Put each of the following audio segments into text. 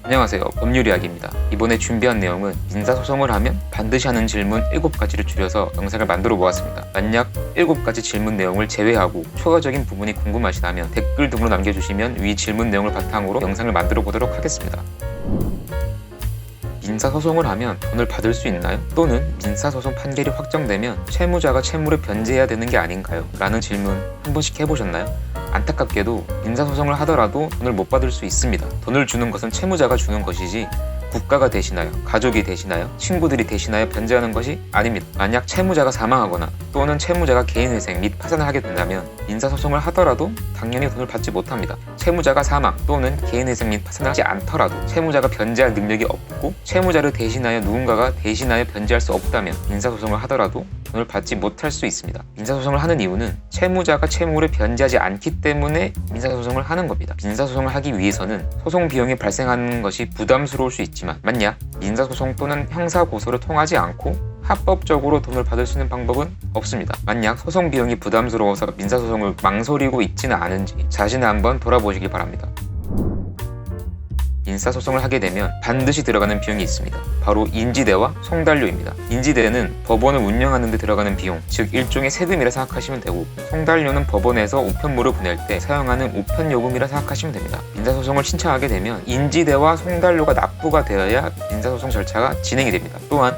안녕하세요. 법률이야기입니다. 이번에 준비한 내용은 민사소송을 하면 반드시 하는 질문 7가지를 줄여서 영상을 만들어 보았습니다. 만약 7가지 질문 내용을 제외하고 추가적인 부분이 궁금하시다면 댓글 등으로 남겨주시면 위 질문 내용을 바탕으로 영상을 만들어 보도록 하겠습니다. 민사소송을 하면 돈을 받을 수 있나요? 또는 민사소송 판결이 확정되면 채무자가 채무를 변제해야 되는 게 아닌가요? 라는 질문 한 번씩 해보셨나요? 안타깝게도 민사소송을 하더라도 돈을 못 받을 수 있습니다. 돈을 주는 것은 채무자가 주는 것이지 국가가 대신하여, 가족이 대신하여, 친구들이 대신하여 변제하는 것이 아닙니다. 만약 채무자가 사망하거나 또는 채무자가 개인회생 및 파산을 하게 된다면 민사소송을 하더라도 당연히 돈을 받지 못합니다. 채무자가 사망 또는 개인회생 및 파산을 하지 않더라도 채무자가 변제할 능력이 없고 채무자를 대신하여 누군가가 대신하여 변제할 수 없다면 민사소송을 하더라도 돈을 받지 못할 수 있습니다. 민사소송을 하는 이유는 채무자가 채무를 변제하지 않기 때문에 민사소송을 하는 겁니다. 민사소송을 하기 위해서는 소송 비용이 발생하는 것이 부담스러울 수 있지만 만약 민사소송 또는 형사고소를 통하지 않고 합법적으로 돈을 받을 수 있는 방법은 없습니다. 만약 소송 비용이 부담스러워서 민사소송을 망설이고 있지는 않은지 자신을 한번 돌아보시기 바랍니다. 민사소송을 하게 되면 반드시 들어가는 비용이 있습니다. 바로 인지대와 송달료입니다. 인지대는 법원을 운영하는 데 들어가는 비용, 즉 일종의 세금이라 생각하시면 되고 송달료는 법원에서 우편물을 보낼 때 사용하는 우편요금이라 생각하시면 됩니다. 민사소송을 신청하게 되면 인지대와 송달료가 납부가 되어야 민사소송 절차가 진행이 됩니다. 또한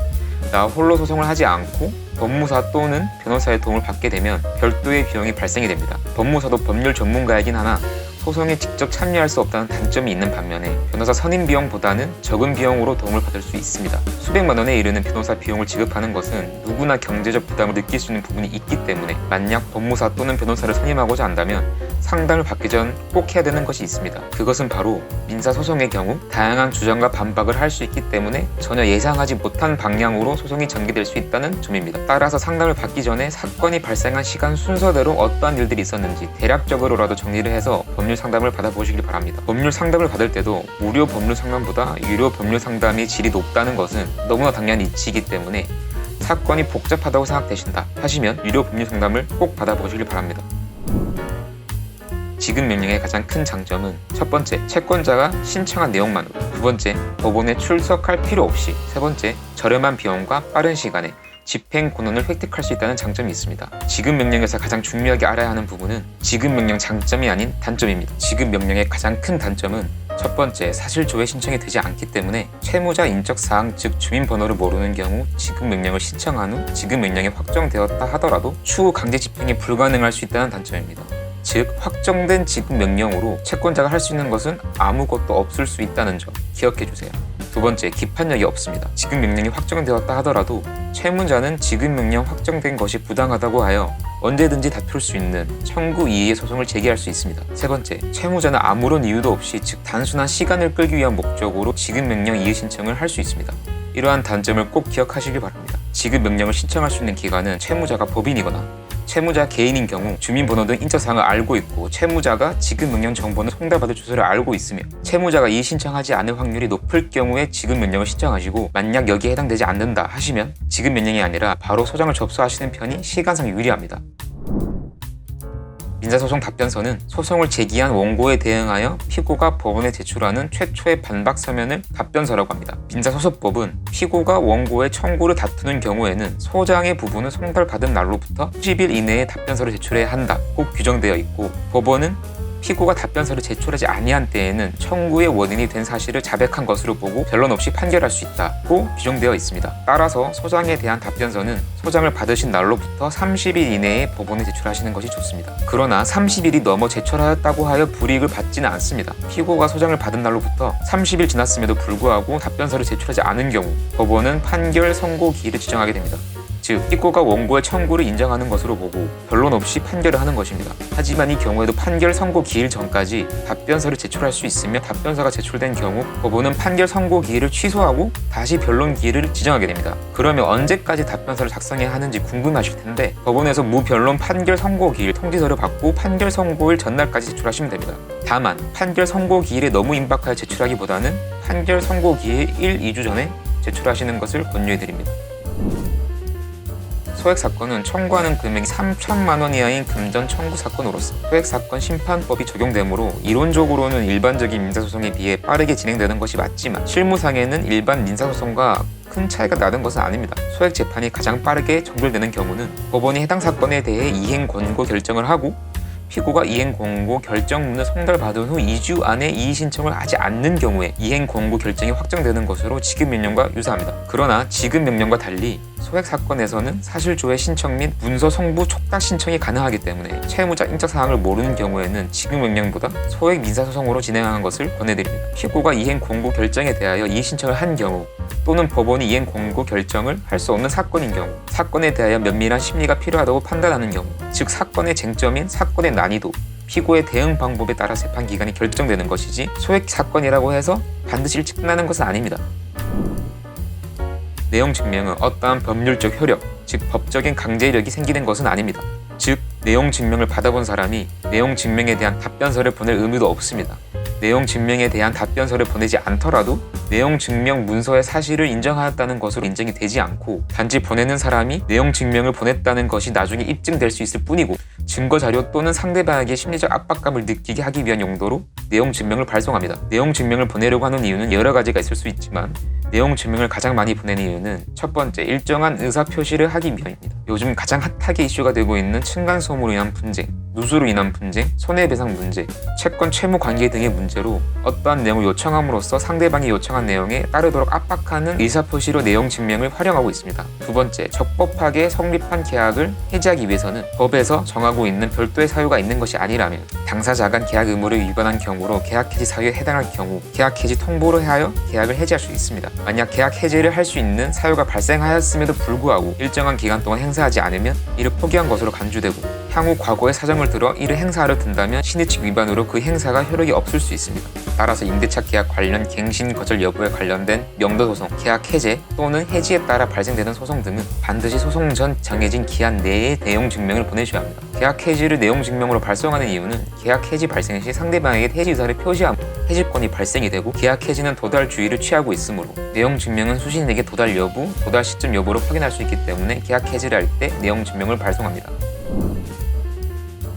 나 홀로 소송을 하지 않고 법무사 또는 변호사의 도움을 받게 되면 별도의 비용이 발생이 됩니다. 법무사도 법률 전문가이긴 하나 소송에 직접 참여할 수 없다는 단점이 있는 반면에 변호사 선임 비용보다는 적은 비용으로 도움을 받을 수 있습니다. 수백만 원에 이르는 변호사 비용을 지급하는 것은 누구나 경제적 부담을 느낄 수 있는 부분이 있기 때문에 만약 법무사 또는 변호사를 선임하고자 한다면 상담을 받기 전 꼭 해야 되는 것이 있습니다. 그것은 바로 민사소송의 경우 다양한 주장과 반박을 할 수 있기 때문에 전혀 예상하지 못한 방향으로 소송이 전개될 수 있다는 점입니다. 따라서 상담을 받기 전에 사건이 발생한 시간 순서대로 어떠한 일들이 있었는지 대략적으로라도 정리를 해서 법률 상담을 받아보시길 바랍니다. 법률 상담을 받을 때도 무료 법률 상담보다 유료 법률 상담이 질이 높다는 것은 너무나 당연한 이치이기 때문에 사건이 복잡하다고 생각되신다 하시면 유료 법률 상담을 꼭 받아보시길 바랍니다. 지급 명령의 가장 큰 장점은 첫 번째, 채권자가 신청한 내용만으로, 두 번째, 법원에 출석할 필요 없이, 세 번째, 저렴한 비용과 빠른 시간에 집행 권한을 획득할 수 있다는 장점이 있습니다. 지급 명령에서 가장 중요하게 알아야 하는 부분은 지급 명령 장점이 아닌 단점입니다. 지급 명령의 가장 큰 단점은 첫 번째, 사실 조회 신청이 되지 않기 때문에 채무자 인적 사항 즉 주민번호를 모르는 경우 지급 명령을 신청한 후 지급 명령이 확정되었다 하더라도 추후 강제 집행이 불가능할 수 있다는 단점입니다. 즉 확정된 지급 명령으로 채권자가 할 수 있는 것은 아무것도 없을 수 있다는 점 기억해주세요. 두 번째, 기판력이 없습니다. 지급 명령이 확정되었다 하더라도 채무자는 지급 명령 확정된 것이 부당하다고 하여 언제든지 다툴 수 있는 청구 이의의 소송을 제기할 수 있습니다. 세 번째, 채무자는 아무런 이유도 없이 즉 단순한 시간을 끌기 위한 목적으로 지급 명령 이의 신청을 할 수 있습니다. 이러한 단점을 꼭 기억하시길 바랍니다. 지급 명령을 신청할 수 있는 기관은 채무자가 법인이거나 채무자 개인인 경우 주민번호 등 인적사항을 알고 있고 채무자가 지급명령 정보는 송달받을 주소를 알고 있으며 채무자가 이의 신청하지 않을 확률이 높을 경우에 지급명령을 신청하시고 만약 여기에 해당되지 않는다 하시면 지급명령이 아니라 바로 소장을 접수하시는 편이 시간상 유리합니다. 민사소송 답변서는 소송을 제기한 원고에 대응하여 피고가 법원에 제출하는 최초의 반박 서면을 답변서라고 합니다. 민사소송법은 피고가 원고의 청구를 다투는 경우에는 소장의 부분을 송달받은 날로부터 30일 이내에 답변서를 제출해야 한다고 규정되어 있고 법원은 피고가 답변서를 제출하지 아니한 때에는 청구의 원인이 된 사실을 자백한 것으로 보고 변론 없이 판결할 수 있다고 규정되어 있습니다. 따라서 소장에 대한 답변서는 소장을 받으신 날로부터 30일 이내에 법원에 제출하시는 것이 좋습니다. 그러나 30일이 넘어 제출하였다고 하여 불이익을 받지는 않습니다. 피고가 소장을 받은 날로부터 30일 지났음에도 불구하고 답변서를 제출하지 않은 경우 법원은 판결 선고 기일을 지정하게 됩니다. 즉, 피고가 원고의 청구를 인정하는 것으로 보고 변론 없이 판결을 하는 것입니다. 하지만 이 경우에도 판결 선고 기일 전까지 답변서를 제출할 수 있으며 답변서가 제출된 경우 법원은 판결 선고 기일을 취소하고 다시 변론 기일을 지정하게 됩니다. 그러면 언제까지 답변서를 작성해야 하는지 궁금하실 텐데 법원에서 무변론 판결 선고 기일 통지서를 받고 판결 선고일 전날까지 제출하시면 됩니다. 다만 판결 선고 기일에 너무 임박하여 제출하기보다는 판결 선고 기일 1, 2주 전에 제출하시는 것을 권유해드립니다. 소액 사건은 청구하는 금액이 3천만 원 이하인 금전 청구 사건으로서 소액 사건 심판법이 적용되므로 이론적으로는 일반적인 민사소송에 비해 빠르게 진행되는 것이 맞지만 실무상에는 일반 민사소송과 큰 차이가 나는 것은 아닙니다. 소액 재판이 가장 빠르게 종결되는 경우는 법원이 해당 사건에 대해 이행 권고 결정을 하고 피고가 이행 권고 결정문을 송달받은 후 2주 안에 이의 신청을 하지 않는 경우에 이행 권고 결정이 확정되는 것으로 지급 명령과 유사합니다. 그러나 지급 명령과 달리 소액 사건에서는 사실조회 신청 및 문서 송부 촉탁 신청이 가능하기 때문에 채무자 인적 사항을 모르는 경우에는 지급 명령보다 소액 민사소송으로 진행하는 것을 권해드립니다. 피고가 이행 권고 결정에 대하여 이의 신청을 한 경우 또는 법원이 이행 권고 결정을 할 수 없는 사건인 경우, 사건에 대하여 면밀한 심리가 필요하다고 판단하는 경우, 즉 사건의 쟁점인 사건의 난이도, 피고의 대응 방법에 따라 재판 기간이 결정되는 것이지 소액 사건이라고 해서 반드시 일찍 끝나는 것은 아닙니다. 내용 증명은 어떠한 법률적 효력, 즉 법적인 강제력이 생기는 것은 아닙니다. 즉 내용 증명을 받아본 사람이 내용 증명에 대한 답변서를 보낼 의무도 없습니다. 내용 증명에 대한 답변서를 보내지 않더라도 내용 증명 문서의 사실을 인정하였다는 것으로 인정이 되지 않고 단지 보내는 사람이 내용 증명을 보냈다는 것이 나중에 입증될 수 있을 뿐이고 증거 자료 또는 상대방에게 심리적 압박감을 느끼게 하기 위한 용도로 내용 증명을 발송합니다. 내용 증명을 보내려고 하는 이유는 여러 가지가 있을 수 있지만 내용 증명을 가장 많이 보내는 이유는 첫 번째, 일정한 의사 표시를 하기 위함입니다. 요즘 가장 핫하게 이슈가 되고 있는 층간소음으로 인한 분쟁, 누수로 인한 분쟁, 손해배상 문제, 채권 채무 관계 등의 문제로 어떠한 내용을 요청함으로써 상대방이 요청한 내용에 따르도록 압박하는 의사표시로 내용 증명을 활용하고 있습니다. 두 번째, 적법하게 성립한 계약을 해지하기 위해서는 법에서 정하고 있는 별도의 사유가 있는 것이 아니라면 당사자 간 계약 의무를 위반한 경우로 계약 해지 사유에 해당할 경우 계약 해지 통보를 하여 계약을 해지할 수 있습니다. 만약 계약 해지를 할 수 있는 사유가 발생하였음에도 불구하고 일정한 기간 동안 행사하지 않으면 이를 포기한 것으로 간주되고 향후 과거의 사정을 들어 이를 행사하려 든다면 신의칙 위반으로 그 행사가 효력이 없을 수 있습니다. 따라서 임대차 계약 관련 갱신 거절 여부에 관련된 명도소송, 계약 해제 또는 해지에 따라 발생되는 소송 등은 반드시 소송 전 정해진 기한 내에 내용 증명을 보내셔야 합니다. 계약 해지를 내용 증명으로 발송하는 이유는 계약 해지 발생 시 상대방에게 해지 의사를 표시함 해지권이 발생이 되고 계약 해지는 도달주의를 취하고 있으므로 내용 증명은 수신에게 도달 여부, 도달 시점 여부를 확인할 수 있기 때문에 계약 해지를 할 때 내용 증명을 발송합니다.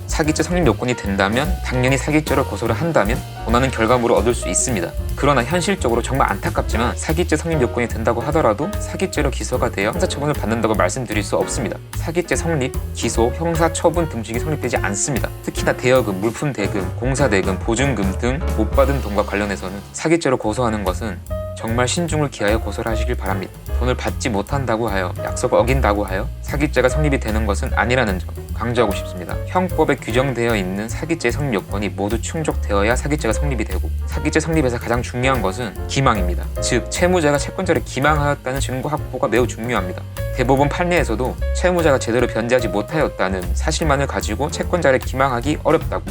사기죄 성립 요건이 된다면 당연히 사기죄로 고소를 한다면 원하는 결과물을 얻을 수 있습니다. 그러나 현실적으로 정말 안타깝지만 사기죄 성립 요건이 된다고 하더라도 사기죄로 기소가 되어 형사처분을 받는다고 말씀드릴 수 없습니다. 사기죄 성립, 기소, 형사처분 등식이 성립되지 않습니다. 특히나 대여금, 물품대금, 공사대금, 보증금 등 못 받은 돈과 관련해서는 사기죄로 고소하는 것은 정말 신중을 기하여 고소를 하시길 바랍니다. 돈을 받지 못한다고 하여 약속을 어긴다고 하여 사기죄가 성립이 되는 것은 아니라는 점 강조하고 싶습니다. 형법에 규정되어 있는 사기죄 성립 요건이 모두 충족되어야 사기죄가 성립이 되고 사기죄 성립에서 가장 중요한 것은 기망입니다. 즉 채무자가 채권자를 기망하였다는 증거 확보가 매우 중요합니다. 대법원 판례에서도 채무자가 제대로 변제하지 못하였다는 사실만을 가지고 채권자를 기망하기 어렵다고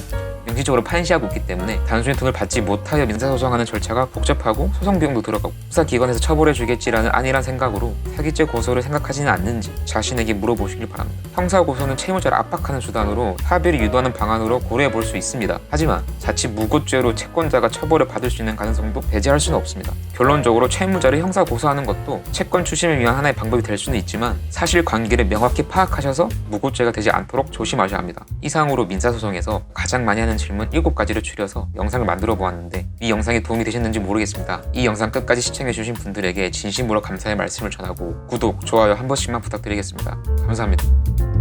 명시적으로 판시하고 있기 때문에 단순히 돈을 받지 못하여 민사소송하는 절차가 복잡하고 소송 비용도 들어가고 수사기관에서 처벌해주겠지라는 안일한 생각으로 사기죄 고소를 생각하지는 않는지 자신에게 물어보시길 바랍니다. 형사고소는 채무자를 압박하는 수단으로 합의를 유도하는 방안으로 고려해볼 수 있습니다. 하지만 자칫 무고죄로 채권자가 처벌을 받을 수 있는 가능성도 배제할 수는 없습니다. 결론적으로 채무자를 형사고소하는 것도 채권 추심을 위한 하나의 방법이 될 수는 있지만 사실관계를 명확히 파악하셔서 무고죄가 되지 않도록 조심하셔야 합니다. 이상으로 민사소송에서 가장 많이 하는 질문 7가지를 줄여서 영상을 만들어 보았는데 이 영상이 도움이 되셨는지 모르겠습니다. 이 영상 끝까지 시청해주신 분들에게 진심으로 감사의 말씀을 전하고 구독, 좋아요 한 번씩만 부탁드리겠습니다. 감사합니다.